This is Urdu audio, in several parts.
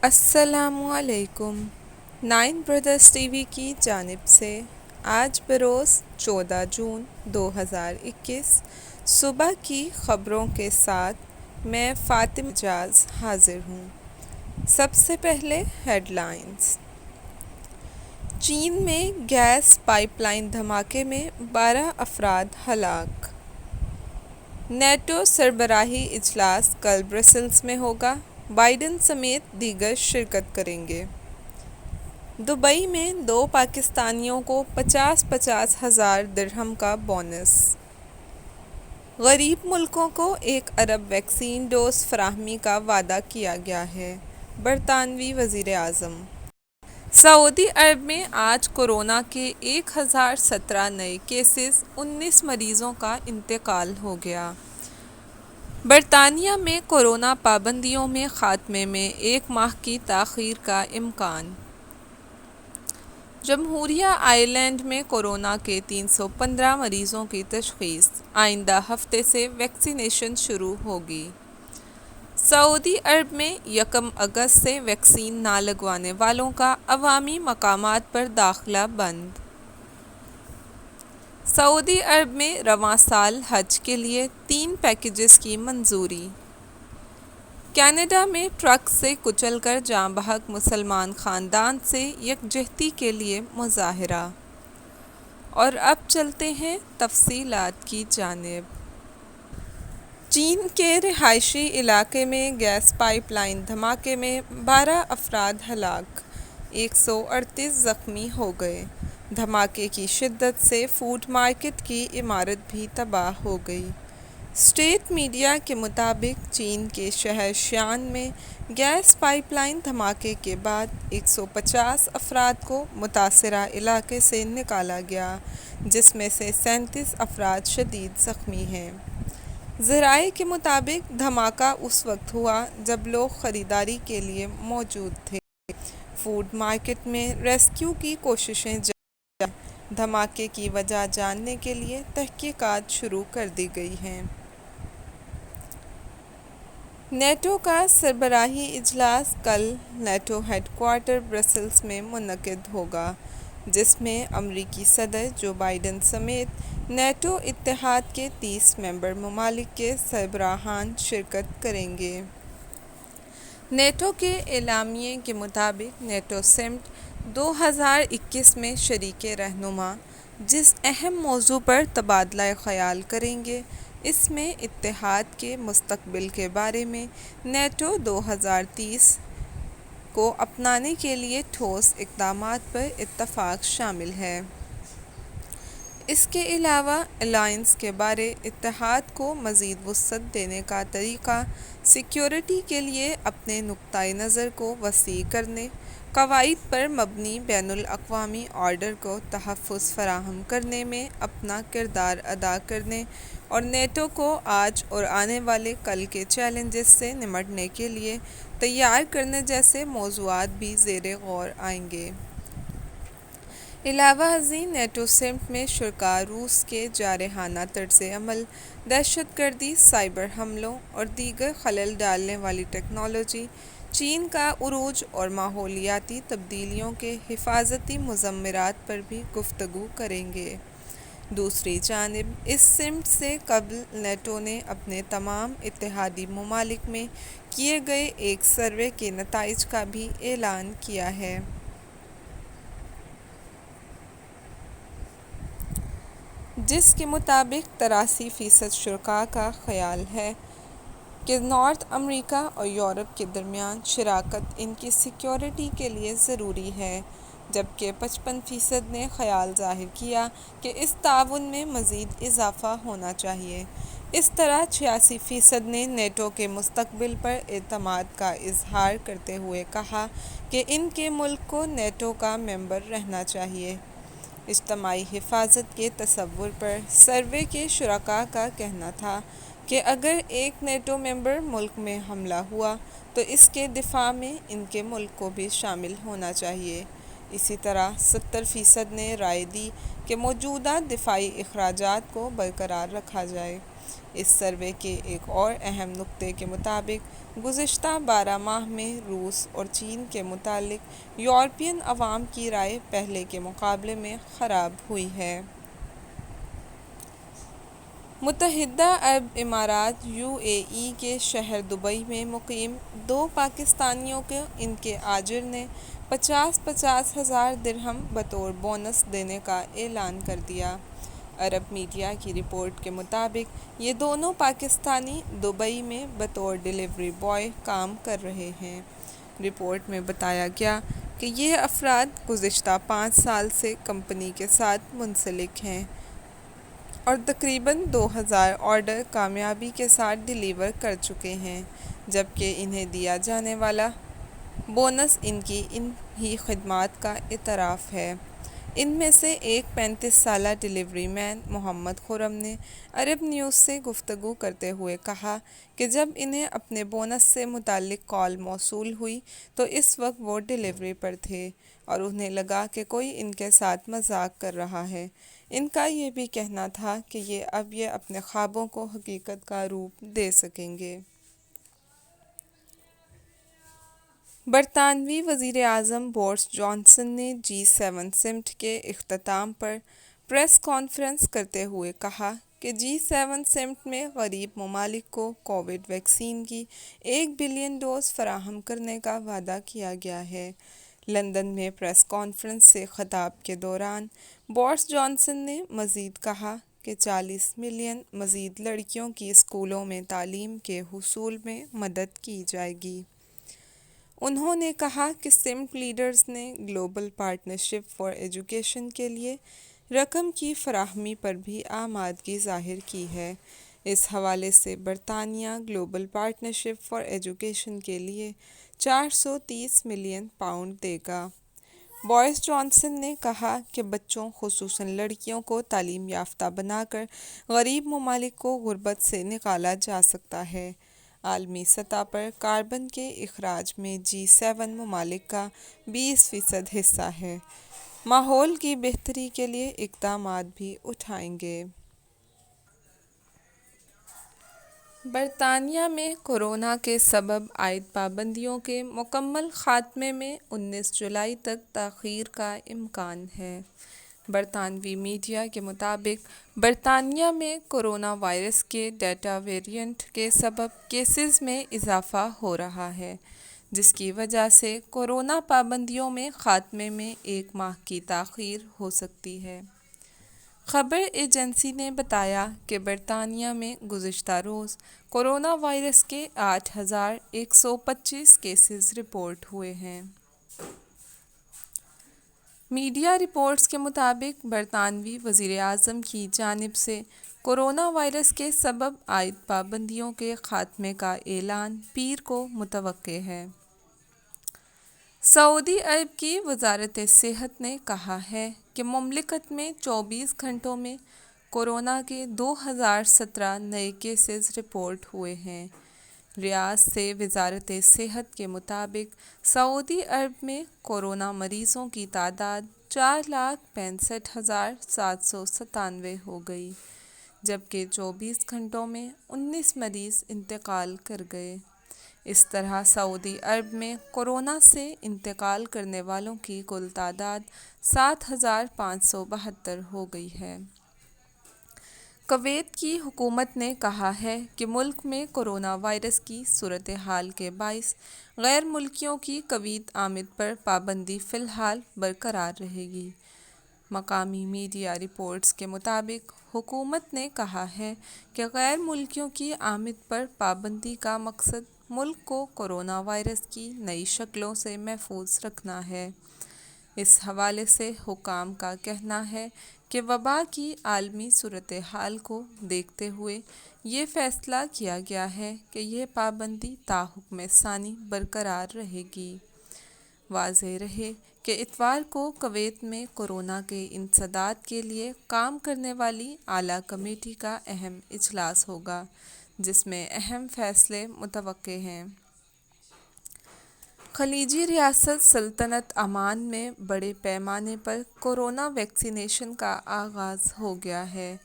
السلام علیکم۔ نائن بردرز ٹی وی کی جانب سے آج بروز 14 جون 2021 صبح کی خبروں کے ساتھ میں فاطمہ اعجاز حاضر ہوں۔ سب سے پہلے ہیڈ لائنز۔ چین میں گیس پائپ لائن دھماکے میں 12 افراد ہلاک۔ نیٹو سربراہی اجلاس کل برسلز میں ہوگا، بائیڈن سمیت دیگر شرکت کریں گے۔ دبئی میں 2 پاکستانیوں کو 50,000 ہزار درہم کا بونس۔ غریب ملکوں کو 1 ارب ویکسین ڈوز فراہمی کا وعدہ کیا گیا ہے: برطانوی وزیر اعظم۔ سعودی عرب میں آج کورونا کے 1017 نئے کیسز، 19 مریضوں کا انتقال ہو گیا۔ برطانیہ میں کورونا پابندیوں میں خاتمے میں 1 ماہ کی تاخیر کا امکان۔ جمہوریہ آئرلینڈ میں کورونا کے 315 مریضوں کی تشخیص، آئندہ ہفتے سے ویکسینیشن شروع ہوگی۔ سعودی عرب میں 1 اگست سے ویکسین نہ لگوانے والوں کا عوامی مقامات پر داخلہ بند۔ سعودی عرب میں رواں سال حج کے لیے 3 پیکیجز کی منظوری۔ کینیڈا میں ٹرک سے کچل کر جاں بحق مسلمان خاندان سے یکجہتی کے لیے مظاہرہ۔ اور اب چلتے ہیں تفصیلات کی جانب۔ چین کے رہائشی علاقے میں گیس پائپ لائن دھماکے میں 12 افراد ہلاک، 138 زخمی ہو گئے۔ دھماکے کی شدت سے فوڈ مارکیٹ کی عمارت بھی تباہ ہو گئی۔ اسٹیٹ میڈیا کے مطابق چین کے شہر شیان میں گیس پائپ لائن دھماکے کے بعد 150 افراد کو متاثرہ علاقے سے نکالا گیا، جس میں سے 37 افراد شدید زخمی ہیں۔ ذرائع کے مطابق دھماکہ اس وقت ہوا جب لوگ خریداری کے لیے موجود تھے۔ فوڈ مارکیٹ میں ریسکیو کی کوششیں جاری ہیں۔ دھماکے کی وجہ جاننے کے لیے تحقیقات شروع کر دی گئی ہیں۔ نیٹو کا سربراہی اجلاس کل نیٹو ہیڈ کوارٹر برسلز میں منعقد ہوگا، جس میں امریکی صدر جو بائیڈن سمیت نیٹو اتحاد کے 30 ممبر ممالک کے سربراہان شرکت کریں گے۔ نیٹو کے اعلامیے کے مطابق نیٹو سمٹ 2021 میں شریک رہنما جس اہم موضوع پر تبادلہ خیال کریں گے، اس میں اتحاد کے مستقبل کے بارے میں نیٹو 2030 کو اپنانے کے لیے ٹھوس اقدامات پر اتفاق شامل ہے۔ اس کے علاوہ الائنس کے بارے اتحاد کو مزید وسعت دینے کا طریقہ، سیکیورٹی کے لیے اپنے نقطۂ نظر کو وسیع کرنے، قواعد پر مبنی بین الاقوامی آرڈر کو تحفظ فراہم کرنے میں اپنا کردار ادا کرنے اور نیٹو کو آج اور آنے والے کل کے چیلنجز سے نمٹنے کے لیے تیار کرنے جیسے موضوعات بھی زیر غور آئیں گے۔ علاوہ ازیں نیٹو سمٹ میں شرکاء روس کے جارحانہ طرز عمل، دہشت گردی، سائبر حملوں اور دیگر خلل ڈالنے والی ٹیکنالوجی، چین کا عروج اور ماحولیاتی تبدیلیوں کے حفاظتی مضمرات پر بھی گفتگو کریں گے۔ دوسری جانب اس سمٹ سے قبل نیٹو نے اپنے تمام اتحادی ممالک میں کیے گئے ایک سروے کے نتائج کا بھی اعلان کیا ہے۔ جس کے مطابق 83% شرکاء کا خیال ہے کہ نارتھ امریکا اور یورپ کے درمیان شراکت ان کی سیکیورٹی کے لیے ضروری ہے، جبکہ 55% نے خیال ظاہر کیا کہ اس تعاون میں مزید اضافہ ہونا چاہیے۔ اس طرح 86% نے نیٹو کے مستقبل پر اعتماد کا اظہار کرتے ہوئے کہا کہ ان کے ملک کو نیٹو کا ممبر رہنا چاہیے۔ اجتماعی حفاظت کے تصور پر سروے کے شرکاء کا کہنا تھا کہ اگر ایک نیٹو ممبر ملک میں حملہ ہوا تو اس کے دفاع میں ان کے ملک کو بھی شامل ہونا چاہیے۔ اسی طرح 70% نے رائے دی کہ موجودہ دفاعی اخراجات کو برقرار رکھا جائے۔ اس سروے کے ایک اور اہم نقطے کے مطابق گزشتہ 12 ماہ میں روس اور چین کے متعلق یورپین عوام کی رائے پہلے کے مقابلے میں خراب ہوئی ہے۔ متحدہ عرب امارات UAE کے شہر دبئی میں مقیم 2 پاکستانیوں کو ان کے آجر نے 50,000 درہم بطور بونس دینے کا اعلان کر دیا۔ عرب میڈیا کی رپورٹ کے مطابق یہ دونوں پاکستانی دبئی میں بطور ڈیلیوری بوائے کام کر رہے ہیں۔ رپورٹ میں بتایا گیا کہ یہ افراد گزشتہ 5 سال سے کمپنی کے ساتھ منسلک ہیں اور تقریباً 2000 آرڈر کامیابی کے ساتھ ڈیلیور کر چکے ہیں، جبکہ انہیں دیا جانے والا بونس ان کی ہی خدمات کا اعتراف ہے۔ ان میں سے ایک 35 سالہ ڈیلیوری مین محمد خرم نے عرب نیوز سے گفتگو کرتے ہوئے کہا کہ جب انہیں اپنے بونس سے متعلق کال موصول ہوئی تو اس وقت وہ ڈیلیوری پر تھے اور انہیں لگا کہ کوئی ان کے ساتھ مذاق کر رہا ہے۔ ان کا یہ بھی کہنا تھا کہ اب یہ اپنے خوابوں کو حقیقت کا روپ دے سکیں گے۔ برطانوی وزیر اعظم بورس جانسن نے G7 سمٹ کے اختتام پر پریس کانفرنس کرتے ہوئے کہا کہ G7 سمٹ میں غریب ممالک کو کووڈ ویکسین کی 1 بلین ڈوز فراہم کرنے کا وعدہ کیا گیا ہے۔ لندن میں پریس کانفرنس سے خطاب کے دوران بورس جانسن نے مزید کہا کہ 40 ملین مزید لڑکیوں کی اسکولوں میں تعلیم کے حصول میں مدد کی جائے گی۔ انہوں نے کہا کہ سمٹ لیڈرز نے گلوبل پارٹنرشپ فار ایجوکیشن کے لیے رقم کی فراہمی پر بھی آمادگی ظاہر کی ہے۔ اس حوالے سے برطانیہ گلوبل پارٹنرشپ فار ایجوکیشن کے لیے 430 ملین پاؤنڈ دے گا۔ بورس جانسن نے کہا کہ بچوں خصوصاً لڑکیوں کو تعلیم یافتہ بنا کر غریب ممالک کو غربت سے نکالا جا سکتا ہے۔ عالمی سطح پر کاربن کے اخراج میں G7 ممالک کا 20% حصہ ہے۔ ماحول کی بہتری کے لیے اقدامات بھی اٹھائیں گے۔ برطانیہ میں کورونا کے سبب عائد پابندیوں کے مکمل خاتمے میں 19 جولائی تک تاخیر کا امکان ہے۔ برطانوی میڈیا کے مطابق برطانیہ میں کورونا وائرس کے ڈیلٹا ویرینٹ کے سبب کیسز میں اضافہ ہو رہا ہے، جس کی وجہ سے کورونا پابندیوں میں خاتمے میں 1 ماہ کی تاخیر ہو سکتی ہے۔ خبر ایجنسی نے بتایا کہ برطانیہ میں گزشتہ روز کورونا وائرس کے 8,125 کیسز رپورٹ ہوئے ہیں۔ میڈیا رپورٹس کے مطابق برطانوی وزیر اعظم کی جانب سے کورونا وائرس کے سبب عائد پابندیوں کے خاتمے کا اعلان پیر کو متوقع ہے۔ سعودی عرب کی وزارت صحت نے کہا ہے کہ مملکت میں 24 گھنٹوں میں کورونا کے 2017 نئے کیسز رپورٹ ہوئے ہیں۔ ریاض سے وزارت صحت کے مطابق سعودی عرب میں کورونا مریضوں کی تعداد 4,65,797 ہو گئی، جبکہ 24 گھنٹوں میں 19 مریض انتقال کر گئے۔ اس طرح سعودی عرب میں کورونا سے انتقال کرنے والوں کی کل تعداد 7,572 ہو گئی ہے۔ کویت کی حکومت نے کہا ہے کہ ملک میں کورونا وائرس کی صورتحال کے باعث غیر ملکیوں کی کویت آمد پر پابندی فی الحال برقرار رہے گی۔ مقامی میڈیا رپورٹس کے مطابق حکومت نے کہا ہے کہ غیر ملکیوں کی آمد پر پابندی کا مقصد ملک کو کورونا وائرس کی نئی شکلوں سے محفوظ رکھنا ہے۔ اس حوالے سے حکام کا کہنا ہے کہ وبا کی عالمی صورتحال کو دیکھتے ہوئے یہ فیصلہ کیا گیا ہے کہ یہ پابندی تاحکم ثانی برقرار رہے گی۔ واضح رہے کہ اتوار کو کویت میں کورونا کے انسداد کے لیے کام کرنے والی اعلیٰ کمیٹی کا اہم اجلاس ہوگا، جس میں اہم فیصلے متوقع ہیں۔ خلیجی ریاست سلطنت عمان میں بڑے پیمانے پر کورونا ویکسینیشن کا آغاز ہو گیا ہے۔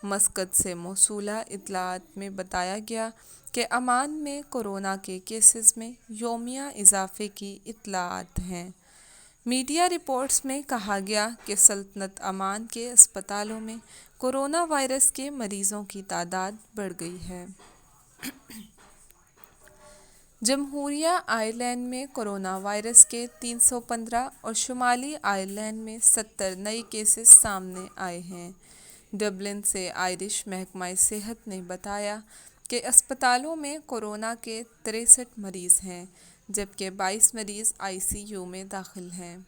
مسقط سے موصولہ اطلاعات میں بتایا گیا کہ عمان میں کورونا کے کیسز میں یومیہ اضافے کی اطلاعات ہیں۔ میڈیا رپورٹس میں کہا گیا کہ سلطنت عمان کے اسپتالوں میں کورونا وائرس کے مریضوں کی تعداد بڑھ گئی ہے۔ جمہوریہ آئرلینڈ میں کورونا وائرس کے 315 اور شمالی آئرلینڈ میں 70 نئے کیسز سامنے آئے ہیں۔ ڈبلن سے آئرش محکمہ صحت نے بتایا کہ اسپتالوں میں کورونا کے 63 مریض ہیں، جبکہ 22 مریض ICU میں داخل ہیں۔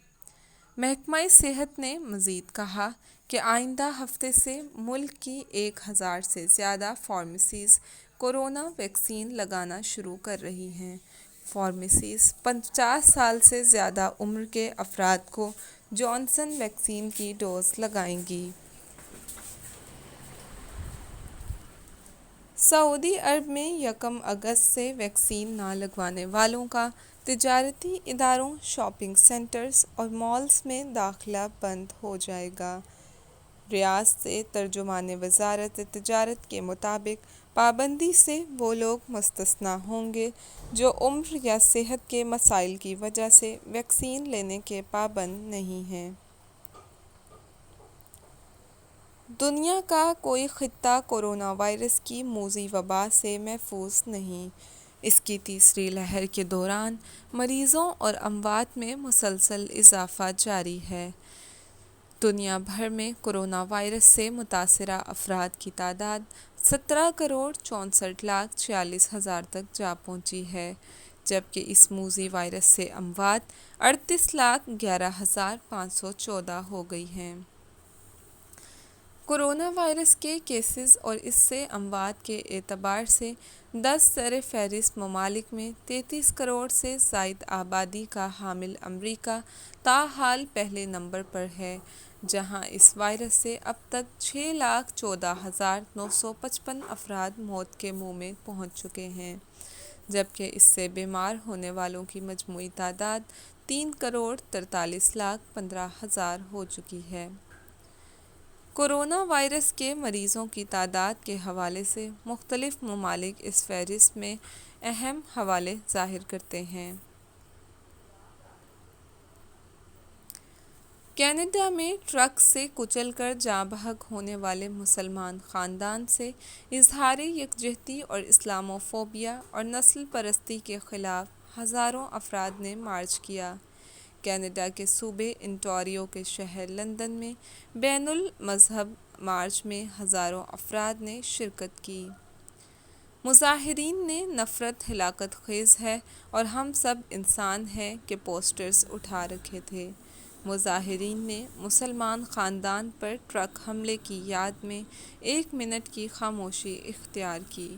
محکمہ صحت نے مزید کہا کہ آئندہ ہفتے سے ملک کی 1000 سے زیادہ فارمیسیز کورونا ویکسین لگانا شروع کر رہی ہیں۔ فارمیسیز 50 سال سے زیادہ عمر کے افراد کو جانسن ویکسین کی ڈوز لگائیں گی۔ سعودی عرب میں 1 اگست سے ویکسین نہ لگوانے والوں کا تجارتی اداروں، شاپنگ سینٹرز اور مالز میں داخلہ بند ہو جائے گا۔ ریاض سے ترجمان وزارت تجارت کے مطابق پابندی سے وہ لوگ مستثنیٰ ہوں گے جو عمر یا صحت کے مسائل کی وجہ سے ویکسین لینے کے پابند نہیں ہیں۔ دنیا کا کوئی خطہ کورونا وائرس کی موذی وبا سے محفوظ نہیں۔ اس کی تیسری لہر کے دوران مریضوں اور اموات میں مسلسل اضافہ جاری ہے۔ دنیا بھر میں کورونا وائرس سے متاثرہ افراد کی تعداد 17,64,46,000 تک جا پہنچی ہے، جبکہ اس موذی وائرس سے اموات 38,11,514 ہو گئی ہیں۔ کورونا وائرس کے کیسز اور اس سے اموات کے اعتبار سے 10 زیر فہرست ممالک میں 33 کروڑ سے زائد آبادی کا حامل امریکہ تاحال پہلے نمبر پر ہے، جہاں اس وائرس سے اب تک 6,14,955 افراد موت کے منہ میں پہنچ چکے ہیں، جبکہ اس سے بیمار ہونے والوں کی مجموعی تعداد 3,43,15,000 ہو چکی ہے۔ کورونا وائرس کے مریضوں کی تعداد کے حوالے سے مختلف ممالک اس فہرست میں اہم حوالے ظاہر کرتے ہیں۔ کینیڈا میں ٹرک سے کچل کر جاں بحق ہونے والے مسلمان خاندان سے اظہار یکجہتی اور اسلامو فوبیا اور نسل پرستی کے خلاف ہزاروں افراد نے مارچ کیا۔ کینیڈا کے صوبے انٹاریو کے شہر لندن میں بین المذہب مارچ میں ہزاروں افراد نے شرکت کی۔ مظاہرین نے نفرت ہلاکت خیز ہے اور ہم سب انسان ہیں کے پوسٹرز اٹھا رکھے تھے۔ مظاہرین نے مسلمان خاندان پر ٹرک حملے کی یاد میں 1 منٹ کی خاموشی اختیار کی۔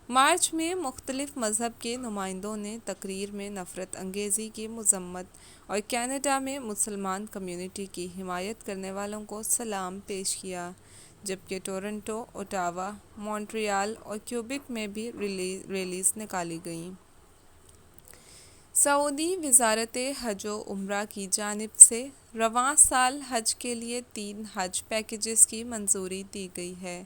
مارچ میں مختلف مذہب کے نمائندوں نے تقریر میں نفرت انگیزی کی مذمت اور کینیڈا میں مسلمان کمیونٹی کی حمایت کرنے والوں کو سلام پیش کیا، جبکہ ٹورنٹو، اوٹاوا، مونٹریال اور کیوبیک میں بھی ریلیز نکالی گئیں۔ سعودی وزارت حج و عمرہ کی جانب سے رواں سال حج کے لیے 3 حج پیکیجز کی منظوری دی گئی ہے۔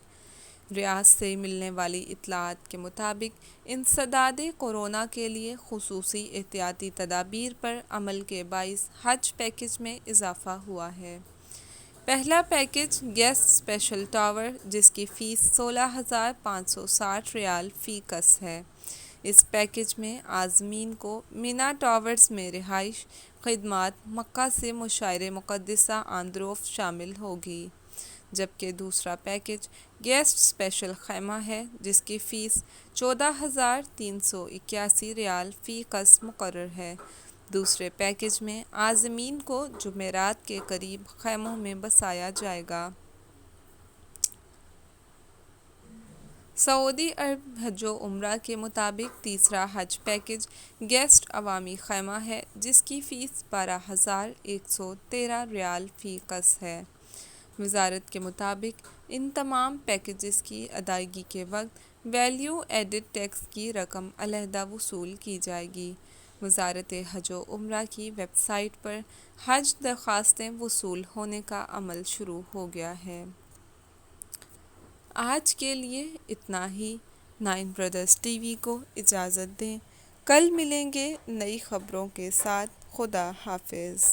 ریاض سے ملنے والی اطلاعات کے مطابق انسداد کورونا کے لیے خصوصی احتیاطی تدابیر پر عمل کے باعث حج پیکیج میں اضافہ ہوا ہے۔ پہلا پیکیج گیسٹ اسپیشل ٹاور، جس کی فیس 16,560 ریال فی کس ہے۔ اس پیکیج میں عازمین کو مینا ٹاورز میں رہائش، خدمات، مکہ سے مشعر مقدسہ آندروف شامل ہوگی، جبکہ دوسرا پیکیج گیسٹ اسپیشل خیمہ ہے، جس کی فیس 14,381 ریال فی کس مقرر ہے۔ دوسرے پیکیج میں عازمین کو جمعرات کے قریب خیموں میں بسایا جائے گا۔ سعودی عرب حج و عمرہ کے مطابق تیسرا حج پیکیج گیسٹ عوامی خیمہ ہے، جس کی فیس 12,113 ریال فی کس ہے۔ وزارت کے مطابق ان تمام پیکیجز کی ادائیگی کے وقت ویلیو ایڈڈ ٹیکس کی رقم علیحدہ وصول کی جائے گی۔ وزارت حج و عمرہ کی ویب سائٹ پر حج درخواستیں وصول ہونے کا عمل شروع ہو گیا ہے۔ آج کے لیے اتنا ہی۔ 9 برادرز ٹی وی کو اجازت دیں، کل ملیں گے نئی خبروں کے ساتھ۔ خدا حافظ۔